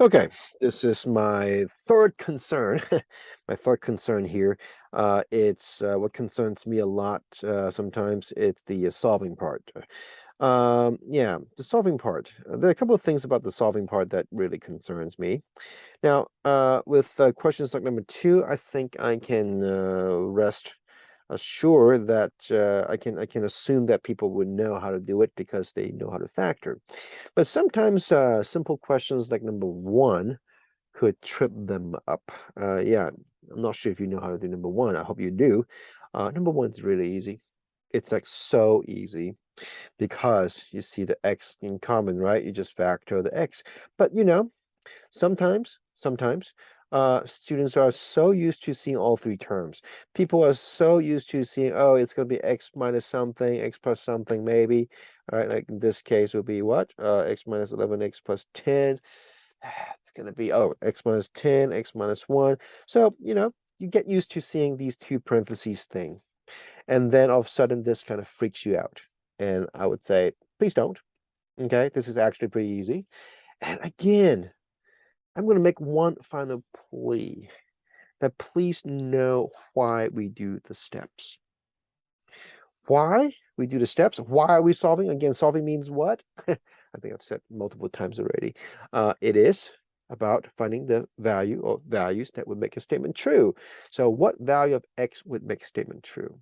Okay, this is my third concern. My third concern here. It's what concerns me a lot. Sometimes it's the solving part. Yeah, the solving part. There are a couple of things about the solving part that really concerns me. Now, with questions like number two, I think I can rest assured that I can assume that people would know how to do it because they know how to factor. But sometimes simple questions like number one could trip them up. Yeah, I'm not sure if you know how to do number one. I hope you do. Number one's really easy. It's like so easy because you see the x in common, right? You just factor the x. But sometimes, students are so used to seeing all three terms. People are so used to seeing, oh, it's going to be x minus something, x plus something, maybe. All right, like in this case would be what? X minus 11, x plus 10. It's going to be, oh, x minus 10, x minus 1. So, you get used to seeing these two parentheses thing. And then all of a sudden, this kind of freaks you out. And I would say, please don't. Okay, this is actually pretty easy. And again, I'm going to make one final plea that please know why we do the steps. Why we do the steps? Why are we solving? Again, solving means what? I think I've said multiple times already. It is about finding the value or values that would make a statement true. So what value of x would make a statement true?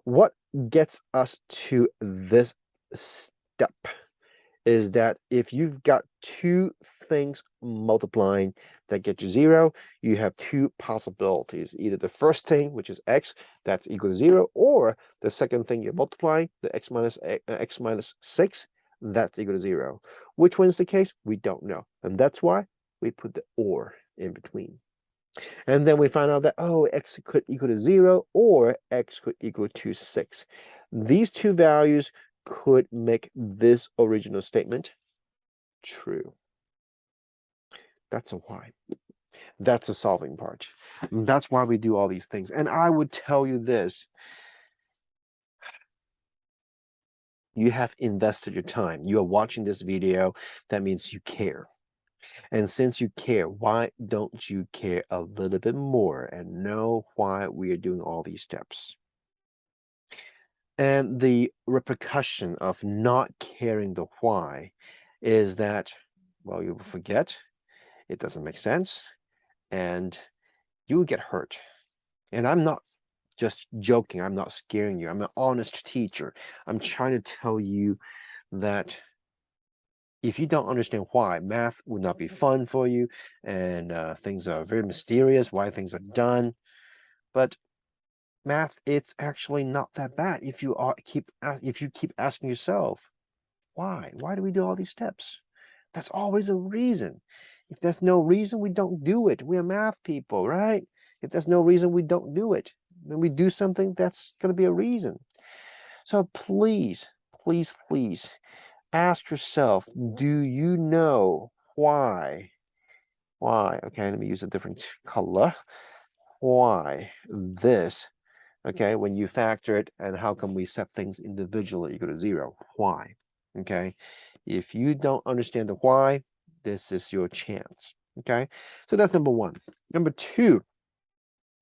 What gets us to this step is that if you've got two things multiplying that get you 0, you have two possibilities. Either the first thing, which is x, that's equal to 0, or the second thing you're multiplying, the x minus 6, that's equal to 0. Which one's the case? We don't know. And that's why we put the or in between. And then we find out that, oh, x could equal to 0 or x could equal to 6. These two values could make this original statement true. That's a why. That's a solving part. That's why we do all these things. And I would tell you this. You have invested your time. You are watching this video. That means you care. And since you care, why don't you care a little bit more and know why we are doing all these steps? And the repercussion of not caring the why is that, well, you will forget, it doesn't make sense, and you will get hurt. And I'm not just joking, I'm not scaring you. I'm an honest teacher. I'm trying to tell you that if you don't understand why, math would not be fun for you, and things are very mysterious, why things are done. But math, it's actually not that bad if you keep asking yourself, why? Why do we do all these steps? That's always a reason. If there's no reason, we don't do it. We are math people, right? If there's no reason, we don't do it. When we do something, that's going to be a reason. So please, please, please ask yourself, do you know why? Why? Okay, let me use a different color. Why this? Okay, when you factor it, and how come we set things individually equal to 0? Why? Okay, if you don't understand the why, this is your chance. Okay, so that's number one. Number two,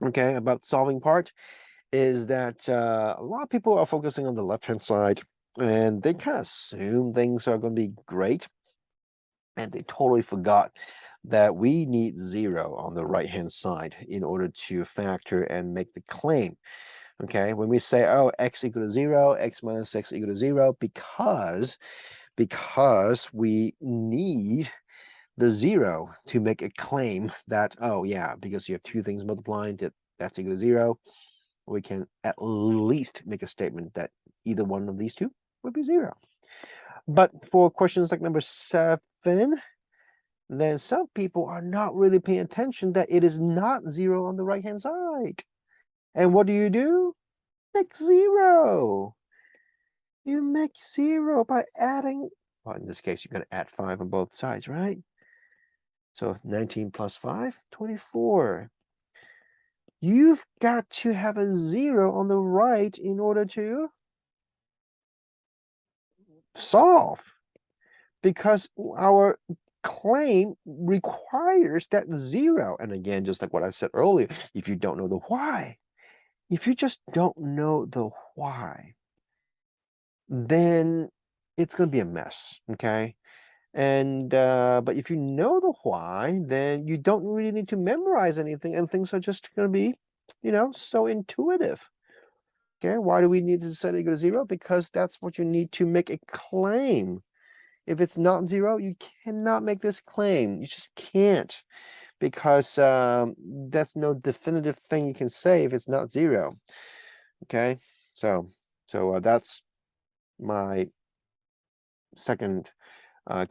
okay, about solving part is that a lot of people are focusing on the left-hand side and they kind of assume things are going to be great, and they totally forgot that we need 0 on the right-hand side in order to factor and make the claim. Okay, when we say, oh, x equal to 0, x minus x equal to 0, because we need the 0 to make a claim that, oh yeah, because you have two things multiplying, that's equal to 0, we can at least make a statement that either one of these two would be 0. But for questions like number 7, then some people are not really paying attention that it is not 0 on the right-hand side. And what do? Make 0. You make 0 by adding, well, in this case, you're going to add 5 on both sides, right? So 19 plus 5, 24. You've got to have a 0 on the right in order to solve, because our claim requires that 0. And again, just like what I said earlier, if you don't know the why, if you just don't know the why, then it's going to be a mess, okay? And but if you know the why, then you don't really need to memorize anything, and things are just going to be, so intuitive. Okay, why do we need to set it equal to 0? Because that's what you need to make a claim. If it's not 0, you cannot make this claim. You just can't, because that's no definitive thing you can say if it's not 0. Okay, so that's my second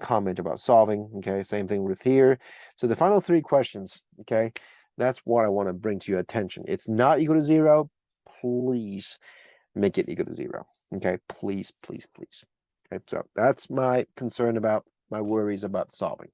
comment about solving. Okay, same thing with here. So the final 3 questions, okay, that's what I want to bring to your attention. It's not equal to 0. Please make it equal to 0. Okay, please, please, please. Okay, so that's my concern about, my worries about solving.